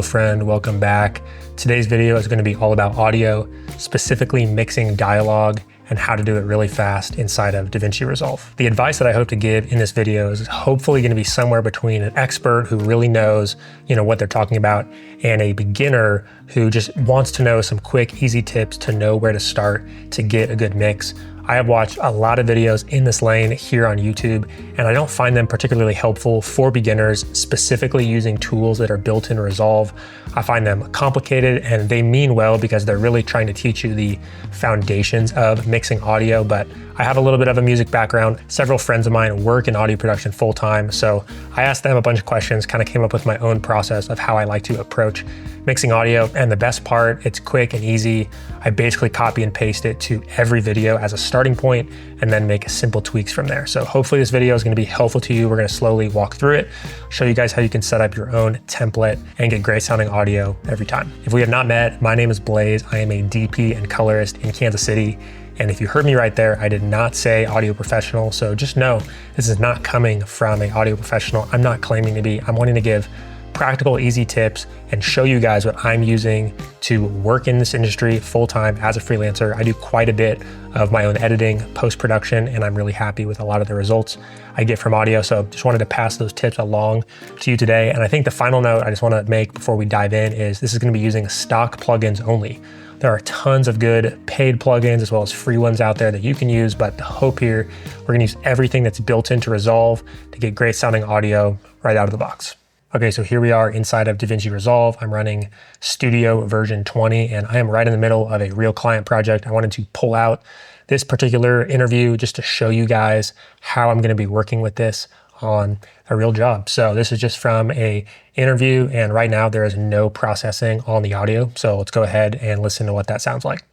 friend, welcome back. Today's video is going to be all about audio, specifically mixing dialogue and how to do it really fast inside of DaVinci Resolve. The advice that I hope to give in this video is hopefully going to be somewhere between an expert who really knows, what they're talking about and a beginner who just wants to know some quick, easy tips to know where to start to get a good mix. I have watched a lot of videos in this lane here on YouTube, and I don't find them particularly helpful for beginners, specifically using tools that are built in Resolve. I find them complicated, and they mean well because they're really trying to teach you the foundations of mixing audio, but I have a little bit of a music background. Several friends of mine work in audio production full time, so I asked them a bunch of questions, kind of came up with my own process of how I like to approach mixing audio. And the best part, it's quick and easy. I basically copy and paste it to every video as a starting point and then make simple tweaks from there. So hopefully this video is going to be helpful to you. We're going to slowly walk through it, show you guys how you can set up your own template and get great sounding audio every time. If we have not met, my name is Blaze. I am a DP and colorist in Kansas City. And if you heard me right there, I did not say audio professional. So just know this is not coming from an audio professional. I'm not claiming to be. I'm wanting to give practical, easy tips and show you guys what I'm using to work in this industry full-time as a freelancer. I do quite a bit of my own editing, post-production, and I'm really happy with a lot of the results I get from audio. So just wanted to pass those tips along to you today. And I think the final note I just want to make before we dive in is this is going to be using stock plugins only. There are tons of good paid plugins as well as free ones out there that you can use, but the hope here, we're gonna use everything that's built into Resolve to get great sounding audio right out of the box. Okay, so here we are inside of DaVinci Resolve. I'm running Studio version 20, and I am right in the middle of a real client project. I wanted to pull out this particular interview just to show you guys how I'm gonna be working with this on a real job. So this is just from a interview, and right now there is no processing on the audio. So let's go ahead and listen to what that sounds like.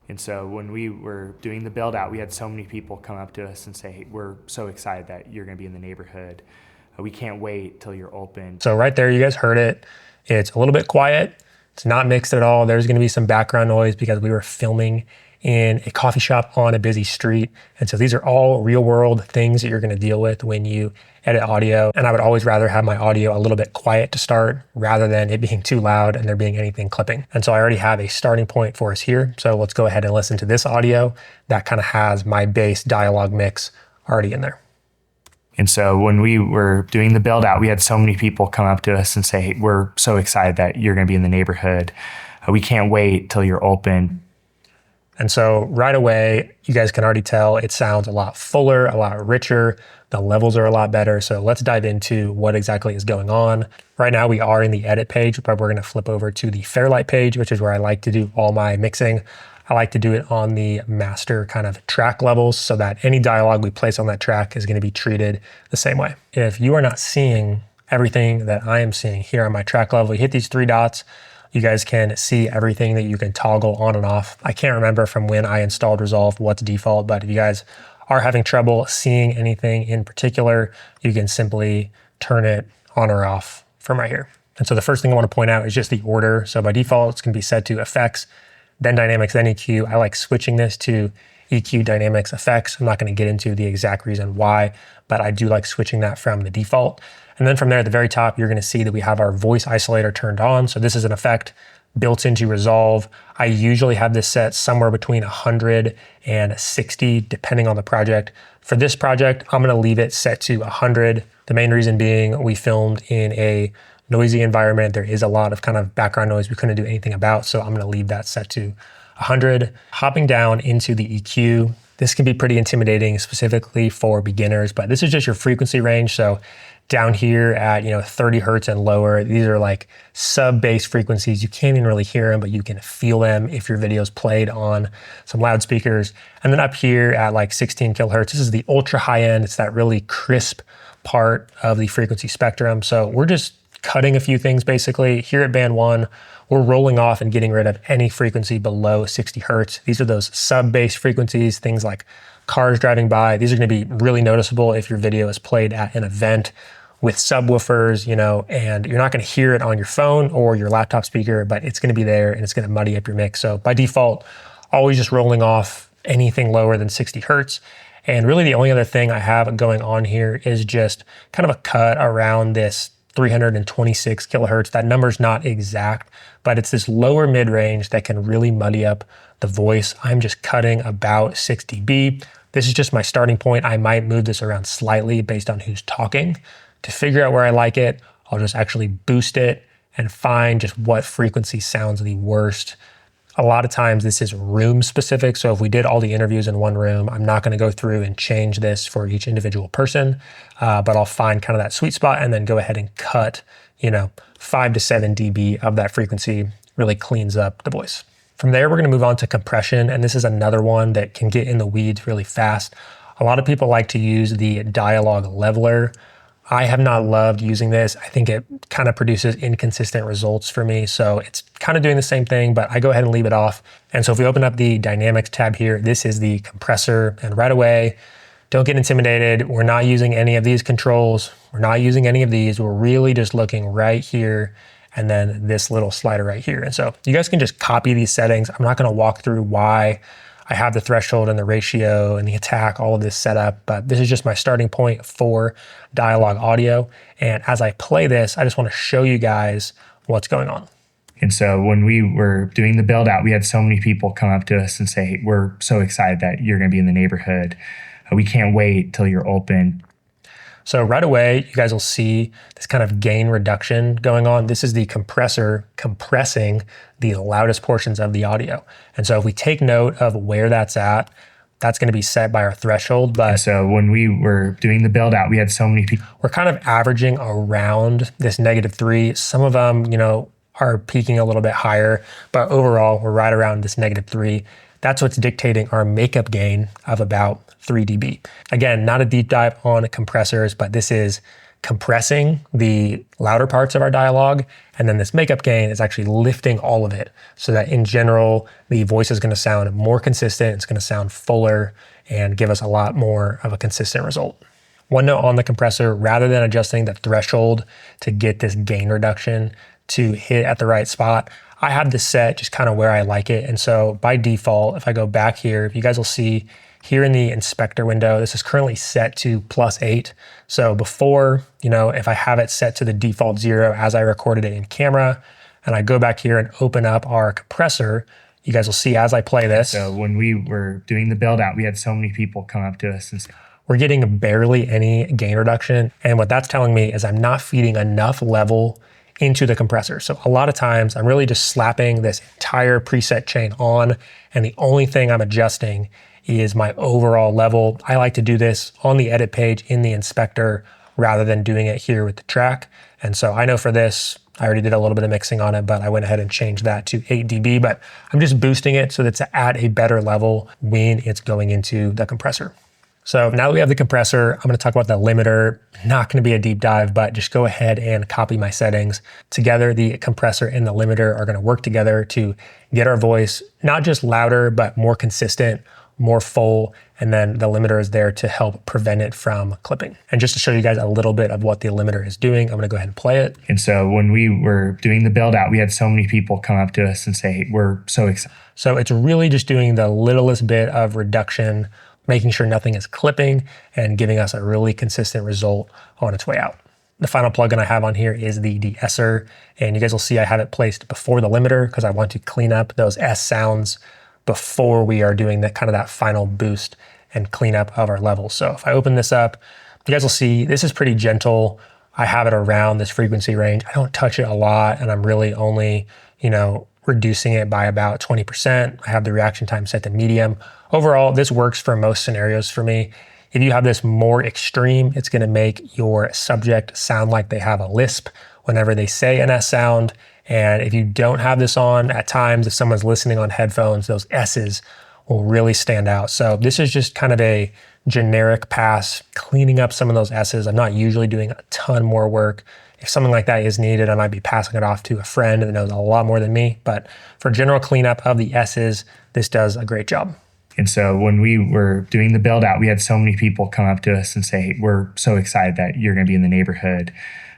And so when we were doing the build out, we had so many people come up to us and say, hey, we're so excited that you're gonna be in the neighborhood. We can't wait till you're open. So right there, you guys heard it. It's a little bit quiet. It's not mixed at all. There's gonna be some background noise because we were filming in a coffee shop on a busy street. And so these are all real world things that you're gonna deal with when you edit audio. And I would always rather have my audio a little bit quiet to start rather than it being too loud and there being anything clipping. And so I already have a starting point for us here. So let's go ahead and listen to this audio that kind of has my base dialogue mix already in there. And so when we were doing the build out, we had so many people come up to us and say, hey, we're so excited that you're gonna be in the neighborhood. We can't wait till you're open. And so right away, you guys can already tell it sounds a lot fuller, a lot richer. The levels are a lot better. So let's dive into what exactly is going on. Right now we are in the edit page, but we're gonna flip over to the Fairlight page, which is where I like to do all my mixing. I like to do it on the master kind of track levels so that any dialogue we place on that track is gonna be treated the same way. If you are not seeing everything that I am seeing here on my track level, you hit these three dots, you guys can see everything that you can toggle on and off. I can't remember from when I installed Resolve what's default, but if you guys are having trouble seeing anything in particular, you can simply turn it on or off from right here. And so the first thing I want to point out is just the order. So by default, it's going to be set to effects, then dynamics, then EQ. I like switching this to EQ, dynamics, effects. I'm not going to get into the exact reason why, but I do like switching that from the default. And then from there at the very top, you're going to see that we have our voice isolator turned on. So this is an effect built into Resolve. I usually have this set somewhere between 100 and 60, depending on the project. For this project, I'm going to leave it set to 100. The main reason being we filmed in a noisy environment. There is a lot of kind of background noise we couldn't do anything about. So I'm going to leave that set to 100. Hopping down into the EQ, this can be pretty intimidating, specifically for beginners, but this is just your frequency range. So down here at 30 hertz and lower, these are like sub-bass frequencies. You can't even really hear them, but you can feel them if your video's played on some loudspeakers. And then up here at like 16 kilohertz, this is the ultra high end. It's that really crisp part of the frequency spectrum. So we're just cutting a few things basically. Here at band 1, we're rolling off and getting rid of any frequency below 60 hertz. These are those sub-bass frequencies, things like cars driving by. These are going to be really noticeable if your video is played at an event with subwoofers, and you're not going to hear it on your phone or your laptop speaker, but it's going to be there and it's going to muddy up your mix. So by default, always just rolling off anything lower than 60 hertz. And really the only other thing I have going on here is just kind of a cut around this 326 kilohertz. That number's not exact, but it's this lower mid-range that can really muddy up the voice. I'm just cutting about 6 dB. This is just my starting point. I might move this around slightly based on who's talking. To figure out where I like it, I'll just actually boost it and find just what frequency sounds the worst. A lot of times this is room specific. So if we did all the interviews in one room, I'm not going to go through and change this for each individual person, but I'll find kind of that sweet spot and then go ahead and cut, 5 to 7 dB of that frequency. Really cleans up the voice. From there, we're going to move on to compression. And this is another one that can get in the weeds really fast. A lot of people like to use the dialogue leveler. I have not loved using this. I think it kind of produces inconsistent results for me. So it's kind of doing the same thing, but I go ahead and leave it off. And so if we open up the dynamics tab here, this is the compressor. And right away, don't get intimidated. We're not using any of these controls. We're not using any of these. We're really just looking right here and then this little slider right here. And so you guys can just copy these settings. I'm not going to walk through why I have the threshold and the ratio and the attack, all of this set up, but this is just my starting point for dialogue audio. And as I play this, I just want to show you guys what's going on. And so when we were doing the build out, we had so many people come up to us and say, we're so excited that you're going to be in the neighborhood. We can't wait till you're open. So right away, you guys will see this kind of gain reduction going on. This is the compressor compressing the loudest portions of the audio. And so if we take note of where that's at, that's going to be set by our threshold. But so when we were doing the build out, we had so many people. We're kind of averaging around this -3. Some of them, are peaking a little bit higher, but overall we're right around this -3. That's what's dictating our makeup gain of about 3 dB. Again, not a deep dive on compressors, but this is compressing the louder parts of our dialogue. And then this makeup gain is actually lifting all of it so that in general, the voice is going to sound more consistent. It's going to sound fuller and give us a lot more of a consistent result. One note on the compressor, rather than adjusting the threshold to get this gain reduction to hit at the right spot, I have this set just kind of where I like it. And so by default, if I go back here, you guys will see here in the inspector window, this is currently set to +8. So before, if I have it set to the default 0 as I recorded it in camera, and I go back here and open up our compressor, you guys will see as I play this. So when we were doing the build out, we had so many people come up to us and say, we're getting barely any gain reduction. And what that's telling me is I'm not feeding enough level into the compressor. So a lot of times I'm really just slapping this entire preset chain on, and the only thing I'm adjusting is my overall level. I like to do this on the edit page in the inspector rather than doing it here with the track. And so I know for this, I already did a little bit of mixing on it, but I went ahead and changed that to 8 dB, but I'm just boosting it so that it's at a better level when it's going into the compressor. So now that we have the compressor, I'm going to talk about the limiter. Not going to be a deep dive, but just go ahead and copy my settings. Together, the compressor and the limiter are going to work together to get our voice not just louder, but more consistent, more full, and then the limiter is there to help prevent it from clipping. And just to show you guys a little bit of what the limiter is doing, I'm going to go ahead and play it. And so when we were doing the build out, we had so many people come up to us and say, we're so excited. So it's really just doing the littlest bit of reduction, making sure nothing is clipping and giving us a really consistent result on its way out. The final plugin I have on here is the de-esser, and you guys will see I have it placed before the limiter because I want to clean up those S sounds before we are doing that final boost and cleanup of our levels. So if I open this up, you guys will see this is pretty gentle. I have it around this frequency range. I don't touch it a lot, and I'm really only, reducing it by about 20%. I have the reaction time set to medium. Overall, this works for most scenarios for me. If you have this more extreme, it's gonna make your subject sound like they have a lisp whenever they say an S sound. And if you don't have this on, at times, if someone's listening on headphones, those S's will really stand out. So this is just kind of a generic pass, cleaning up some of those S's. I'm not usually doing a ton more work. If something like that is needed, I might be passing it off to a friend that knows a lot more than me. But for general cleanup of the S's, this does a great job. And so when we were doing the build out, we had so many people come up to us and say, we're so excited that you're going to be in the neighborhood.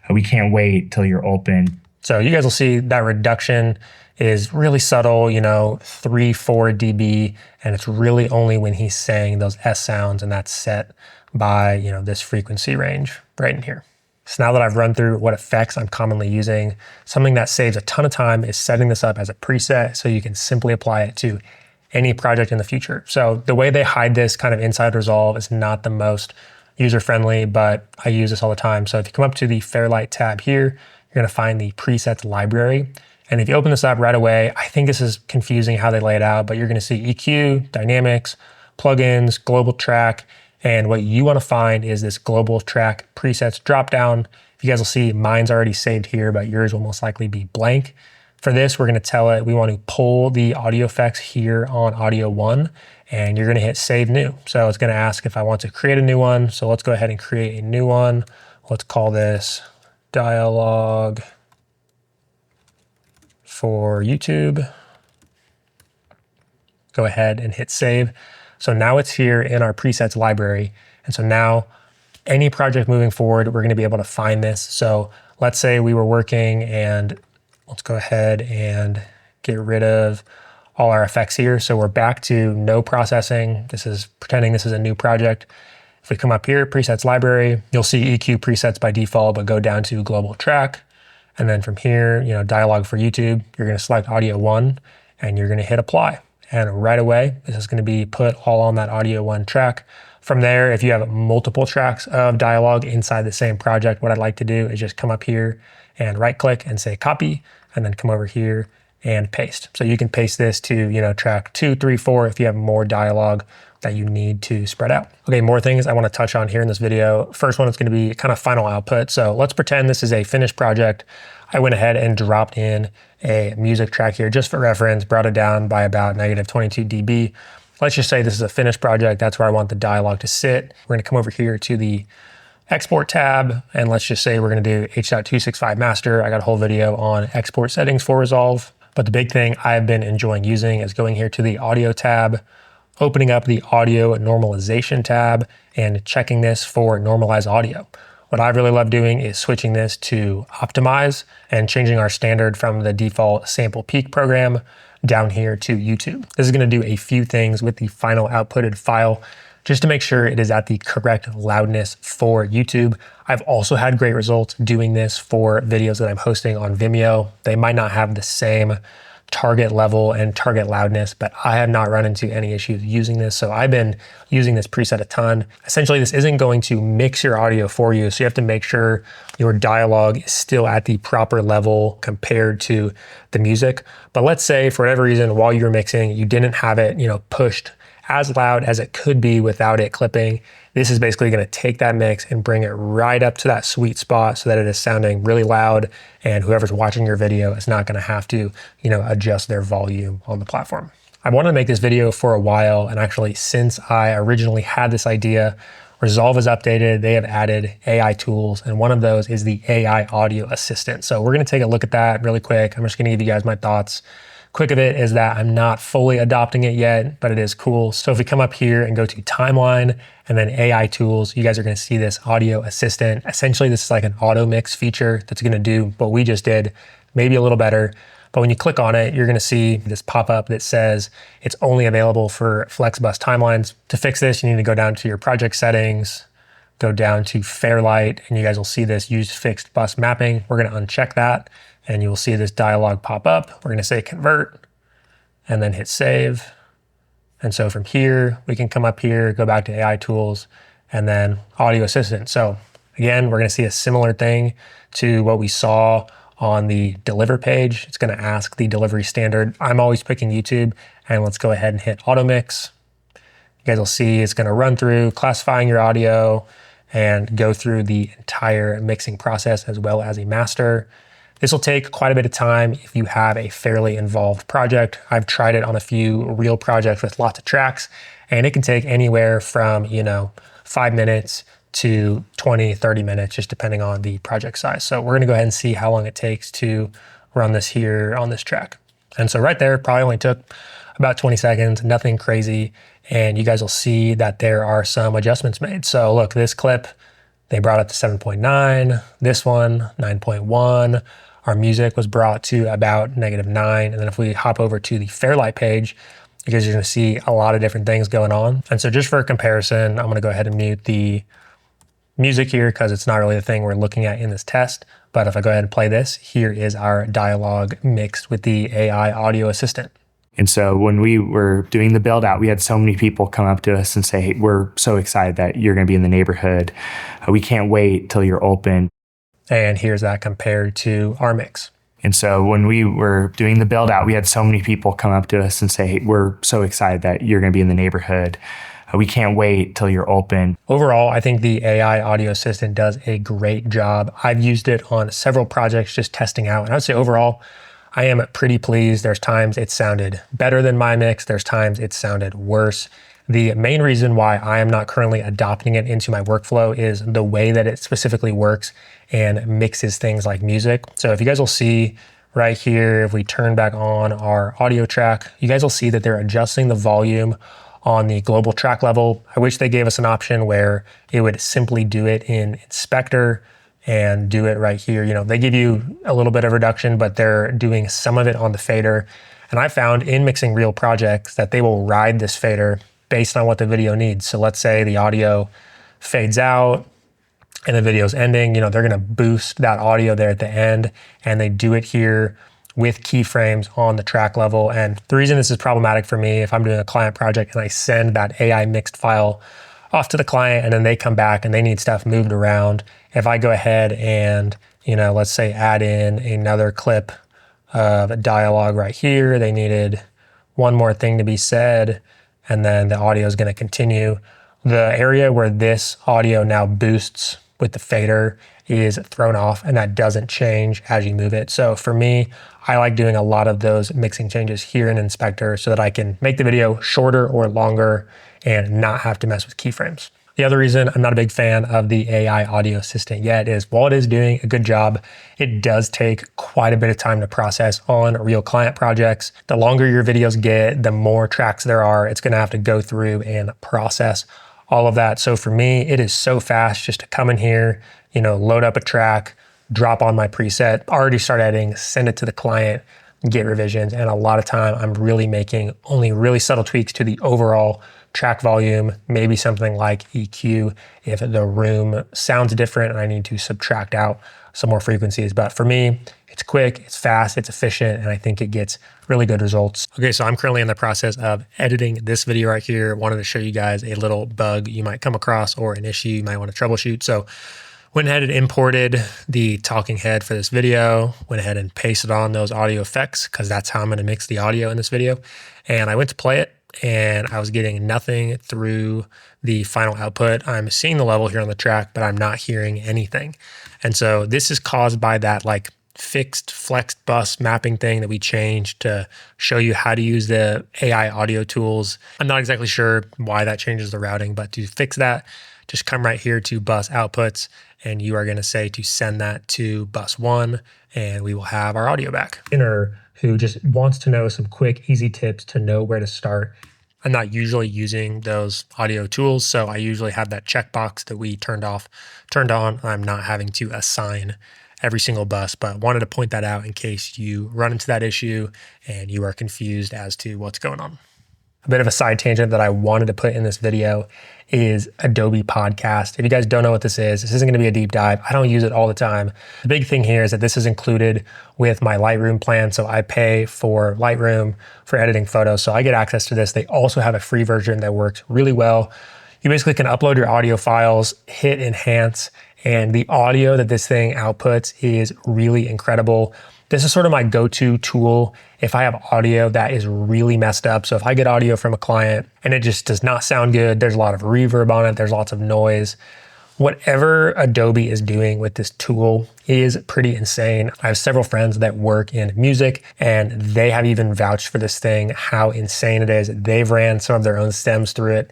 We can't wait till you're open. So you guys will see that reduction is really subtle, 3-4 dB, and it's really only when he's saying those S sounds, and that's set by, this frequency range right in here. So now that I've run through what effects I'm commonly using, something that saves a ton of time is setting this up as a preset so you can simply apply it to any project in the future. So the way they hide this kind of inside Resolve is not the most user-friendly, but I use this all the time. So if you come up to the Fairlight tab here, you're gonna find the presets library. And if you open this up right away, I think this is confusing how they lay it out, but you're gonna see EQ, dynamics, plugins, global track, and what you wanna find is this global track presets dropdown. You guys will see mine's already saved here, but yours will most likely be blank. For this, we're gonna tell it we want to pull the audio effects here on audio 1, and you're gonna hit save new. So it's gonna ask if I want to create a new one. So let's go ahead and create a new one. Let's call this dialogue for YouTube. Go ahead and hit save. So now it's here in our presets library. And so now any project moving forward, we're gonna be able to find this. So let's say we were working, and let's go ahead and get rid of all our effects here. So we're back to no processing. This is pretending this is a new project. If we come up here, presets library, you'll see EQ presets by default, but go down to global track. And then from here, dialogue for YouTube, you're gonna select audio 1 and you're gonna hit apply. And right away, this is gonna be put all on that audio 1 track. From there, if you have multiple tracks of dialogue inside the same project, what I'd like to do is just come up here and right click and say copy, and then come over here and paste. So you can paste this to, track 2, 3, 4 if you have more dialogue that you need to spread out. Okay, more things I want to touch on here in this video. First one is going to be kind of final output. So let's pretend this is a finished project. I went ahead and dropped in a music track here just for reference, brought it down by about -22 dB. Let's just say this is a finished project. That's where I want the dialogue to sit. We're going to come over here to the export tab, and let's just say we're going to do H.265 master. I got a whole video on export settings for Resolve. But the big thing I've been enjoying using is going here to the audio tab, opening up the audio normalization tab, and checking this for normalized audio. What I really love doing is switching this to optimize and changing our standard from the default sample peak program down here to YouTube. This is going to do a few things with the final outputted file just to make sure it is at the correct loudness for YouTube. I've also had great results doing this for videos that I'm hosting on Vimeo. They might not have the same target level and target loudness, but I have not run into any issues using this. So I've been using this preset a ton. Essentially, this isn't going to mix your audio for you. So you have to make sure your dialogue is still at the proper level compared to the music. But let's say for whatever reason, while you were mixing, you didn't have it, pushed as loud as it could be without it clipping. This is basically going to take that mix and bring it right up to that sweet spot so that it is sounding really loud, and whoever's watching your video is not going to have to, adjust their volume on the platform. I wanted to make this video for a while, and actually since I originally had this idea, Resolve is updated. They have added AI tools, and one of those is the AI audio assistant. So we're going to take a look at that really quick. I'm just going to give you guys my thoughts. Quick of it is that I'm not fully adopting it yet, but it is cool. So if we come up here and go to timeline and then AI tools, you guys are gonna see this audio assistant. Essentially, this is like an auto mix feature that's gonna do what we just did, maybe a little better. But when you click on it, you're gonna see this pop up that says it's only available for FlexBus timelines. To fix this, you need to go down to your project settings, go down to Fairlight, and you guys will see this use fixed bus mapping. We're gonna uncheck that, and you will see this dialog pop up. We're gonna say convert, and then hit save. And so from here, we can come up here, go back to AI tools, and then audio assistant. So again, we're gonna see a similar thing to what we saw on the deliver page. It's gonna ask the delivery standard. I'm always picking YouTube, and let's go ahead and hit auto mix. You guys will see it's gonna run through classifying your audio and go through the entire mixing process as well as a master. This will take quite a bit of time if you have a fairly involved project. I've tried it on a few real projects with lots of tracks, and it can take anywhere from 5 minutes to 20, 30 minutes, just depending on the project size. So we're gonna go ahead and see how long it takes to run this here on this track. And so right there, probably only took about 20 seconds, nothing crazy. And you guys will see that there are some adjustments made. So look, this clip, they brought it to 7.9, this one, 9.1. Our music was brought to about -9. And then if we hop over to the Fairlight page, you guys are gonna see a lot of different things going on. And so just for comparison, I'm gonna go ahead and mute the music here because it's not really the thing we're looking at in this test. But if I go ahead and play this, here is our dialogue mixed with the AI audio assistant. And so when we were doing the build out, we had so many people come up to us and say, hey, we're so excited that you're going to be in the neighborhood. We can't wait till you're open. And here's that compared to our mix. And so when we were doing the build out, we had so many people come up to us and say, hey, we're so excited that you're going to be in the neighborhood. We can't wait till you're open. Overall, I think the AI audio assistant does a great job. I've used it on several projects just testing out. And I would say overall, I am pretty pleased. There's times it sounded better than my mix. There's times it sounded worse. The main reason why I am not currently adopting it into my workflow is the way that it specifically works and mixes things like music. So if you guys will see right here, if we turn back on our audio track, you guys will see that they're adjusting the volume on the global track level. I wish they gave us an option where it would simply do it in Inspector and do it right here. You know, they give you a little bit of reduction, but they're doing some of it on the fader. And I found in mixing real projects that they will ride this fader based on what the video needs. So let's say the audio fades out and the video's ending, you know, they're gonna boost that audio there at the end, and they do it here with keyframes on the track level. And the reason this is problematic for me, if I'm doing a client project and I send that AI mixed file off to the client and then they come back and they need stuff moved around, if I go ahead and, you know, let's say add in another clip of a dialogue right here, they needed one more thing to be said, and then the audio is going to continue. The area where this audio now boosts with the fader is thrown off, and that doesn't change as you move it. So for me, I like doing a lot of those mixing changes here in Inspector so that I can make the video shorter or longer and not have to mess with keyframes. The other reason I'm not a big fan of the AI audio assistant yet is while it is doing a good job, it does take quite a bit of time to process on real client projects. The longer your videos get, the more tracks there are, it's gonna have to go through and process all of that. So for me, it is so fast just to come in here, you know, load up a track, drop on my preset, already start editing, send it to the client, get revisions. And a lot of time I'm really making only really subtle tweaks to the overall track volume, maybe something like EQ if the room sounds different and I need to subtract out some more frequencies. But for me, it's quick, it's fast, it's efficient, and I think it gets really good results. Okay, so I'm currently in the process of editing this video right here. Wanted to show you guys a little bug you might come across or an issue you might want to troubleshoot. So went ahead and imported the talking head for this video, went ahead and pasted on those audio effects because that's how I'm going to mix the audio in this video. And I went to play it and I was getting nothing through the final output. I'm seeing the level here on the track, but I'm not hearing anything. And so this is caused by that like fixed flexed bus mapping thing that we changed to show you how to use the AI audio tools. I'm not exactly sure why that changes the routing, but to fix that, just come right here to bus outputs, and you are going to say to send that to bus 1, and we will have our audio back. Who just wants to know some quick, easy tips to know where to start. I'm not usually using those audio tools, so I usually have that checkbox that we turned on. I'm not having to assign every single bus, but wanted to point that out in case you run into that issue and you are confused as to what's going on. A bit of a side tangent that I wanted to put in this video is Adobe Podcast. If you guys don't know what this isn't going to be a deep dive. I don't use it all the time. The big thing here is that this is included with my Lightroom plan. So I pay for Lightroom for editing photos. So I get access to this. They also have a free version that works really well. You basically can upload your audio files, hit enhance, and the audio that this thing outputs is really incredible. This is sort of my go-to tool if I have audio that is really messed up. So if I get audio from a client and it just does not sound good, there's a lot of reverb on it, there's lots of noise. Whatever Adobe is doing with this tool is pretty insane. I have several friends that work in music and they have even vouched for this thing, how insane it is. They've ran some of their own stems through it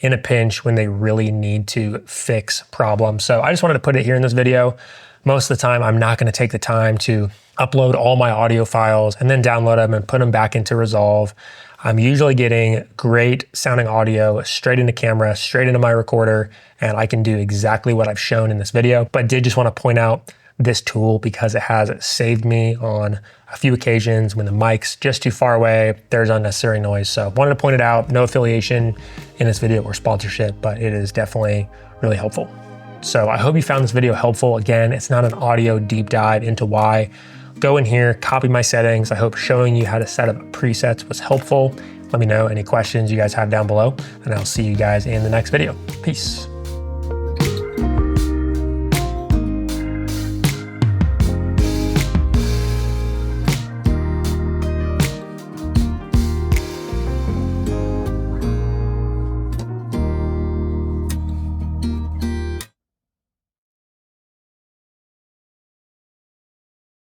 in a pinch when they really need to fix problems. So I just wanted to put it here in this video. Most of the time, I'm not going to take the time to upload all my audio files and then download them and put them back into Resolve. I'm usually getting great sounding audio straight into camera, straight into my recorder, and I can do exactly what I've shown in this video. But did just want to point out this tool because it has saved me on a few occasions when the mic's just too far away, there's unnecessary noise. So wanted to point it out, no affiliation in this video or sponsorship, but it is definitely really helpful. So I hope you found this video helpful. Again, it's not an audio deep dive into why. Go in here, copy my settings. I hope showing you how to set up presets was helpful. Let me know any questions you guys have down below, and I'll see you guys in the next video. Peace.